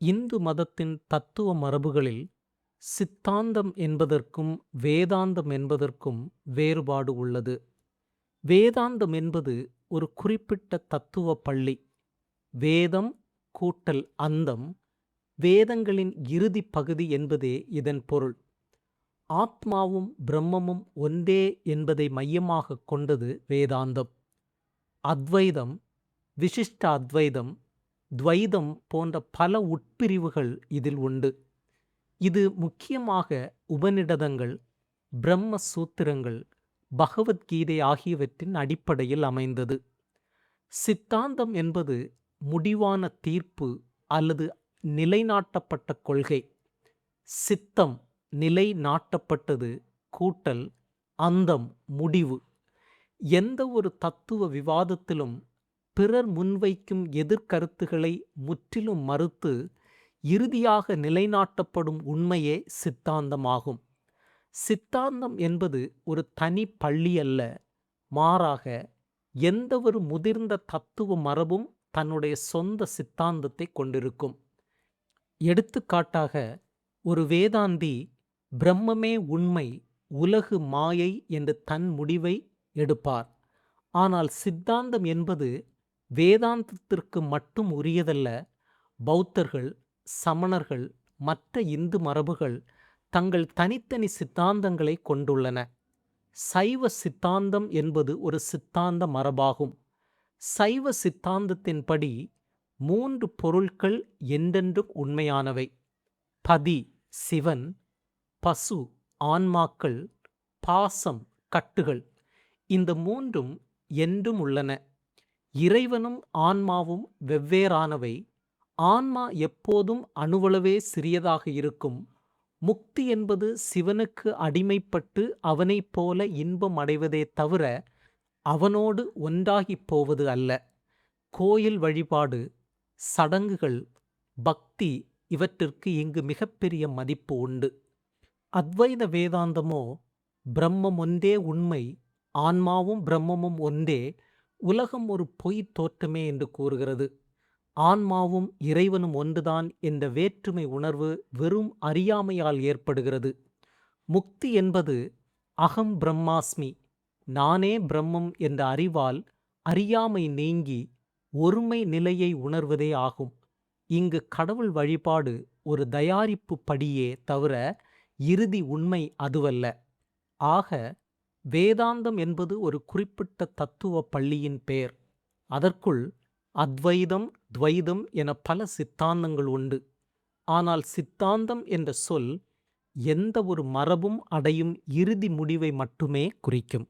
இந்து மதத்தின் தத்துவ மரபுகளில் சித்தாந்தம் என்பதற்கும் வேதாந்தம் என்பதற்கும் வேறுபாடு உள்ளது. வேதாந்தம் என்பது ஒரு குறிப்பிட்ட தத்துவ பள்ளி. வேதம் கூட்டல் அந்தம், வேதங்களின் இறுதி பகுதி என்பதே இதன் பொருள். ஆத்மாவும் பிரம்மமும் ஒன்றே என்பதை மையமாகக் கொண்டது வேதாந்தம். அத்வைதம், விசிஷ்ட அத்வைதம், துவைதம் போன்ற பல உட்பிரிவுகள் இதில் உண்டு. இது முக்கியமாக உபநிடதங்கள், பிரம்ம சூத்திரங்கள், பகவத்கீதை ஆகியவற்றின் அடிப்படையில் அமைந்தது. சித்தாந்தம் என்பது முடிவான தீர்ப்பு அல்லது நிலைநாட்டப்பட்ட கொள்கை. சித்தம் நிலை நாட்டப்பட்டது கூட்டல் அந்தம் முடிவு. எந்த ஒரு தத்துவ விவாதத்திலும் பிறர் முன்வைக்கும் எதிர்கருத்துக்களை முற்றிலும் மறுத்து இறுதியாக நிலைநாட்டப்படும் உண்மையே சித்தாந்தமாகும். சித்தாந்தம் என்பது ஒரு தனி பள்ளி அல்ல, மாறாக எந்தவொரு முதிர்ந்த தத்துவ மரபும் தன்னுடைய சொந்த சித்தாந்தத்தை கொண்டிருக்கும். எடுத்துக்காட்டாக, ஒரு வேதாந்தி பிரம்மமே உண்மை, உலகு மாயை என்று தன் முடிவை எடுப்பார். ஆனால் சித்தாந்தம் என்பது வேதாந்தத்திற்கு மட்டும் உரியதல்ல. பௌத்தர்கள், சமணர்கள், மற்ற இந்து மரபுகள் தங்கள் தனித்தனி சித்தாந்தங்களை கொண்டுள்ளன. சைவ சித்தாந்தம் என்பது ஒரு சித்தாந்த மரபாகும். சைவ சித்தாந்தத்தின்படி 3 பொருட்கள் என்றென்றும் உண்மையானவை. பதி சிவன், பசு ஆன்மாக்கள், பாசம் கட்டுகள். இந்த 3ம் என்றும் உள்ளன. இறைவனும் ஆன்மாவும் வெவ்வேறானவை. ஆன்மா எப்போதும் அணுவளவே சிறியதாக இருக்கும். முக்தி என்பது சிவனுக்கு அடிமைப்பட்டு அவனைப் போல இன்பம் அடைவதே தவிர அவனோடு ஒன்றாகிப் போவது அல்ல. கோயில் வழிபாடு, சடங்குகள், பக்தி இவற்றிற்கு இங்கு மிகப்பெரிய மதிப்பு உண்டு. அத்வைத வேதாந்தமோ பிரம்மம் ஒன்றே உண்மை, ஆன்மாவும் பிரம்மமும் ஒன்றே, உலகம் ஒரு பொய் தோற்றமே என்று கூறுகிறது. ஆன்மாவும் இறைவனும் ஒன்றுதான் என்ற வேற்றுமை உணர்வு வெறும் அறியாமையால் ஏற்படுகிறது. முக்தி என்பது அகம் பிரம்மாஸ்மி, நானே பிரம்மம் என்ற அறிவால் அறியாமை நீங்கி ஒருமை நிலையை உணர்வதே ஆகும். இங்கு கடவுள் வழிபாடு ஒரு தயாரிப்பு படியே தவிர இறுதி உண்மை அதுவல்ல. ஆக வேதாந்தம் என்பது ஒரு குறிப்பிட்ட தத்துவ பள்ளியின் பெயர். அதற்குள் அத்வைதம், துவைதம் என பல சித்தாந்தங்கள் உண்டு. ஆனால் சித்தாந்தம் என்ற சொல் எந்த ஒரு மரபும் அடையும் இறுதி முடிவை மட்டுமே குறிக்கும்.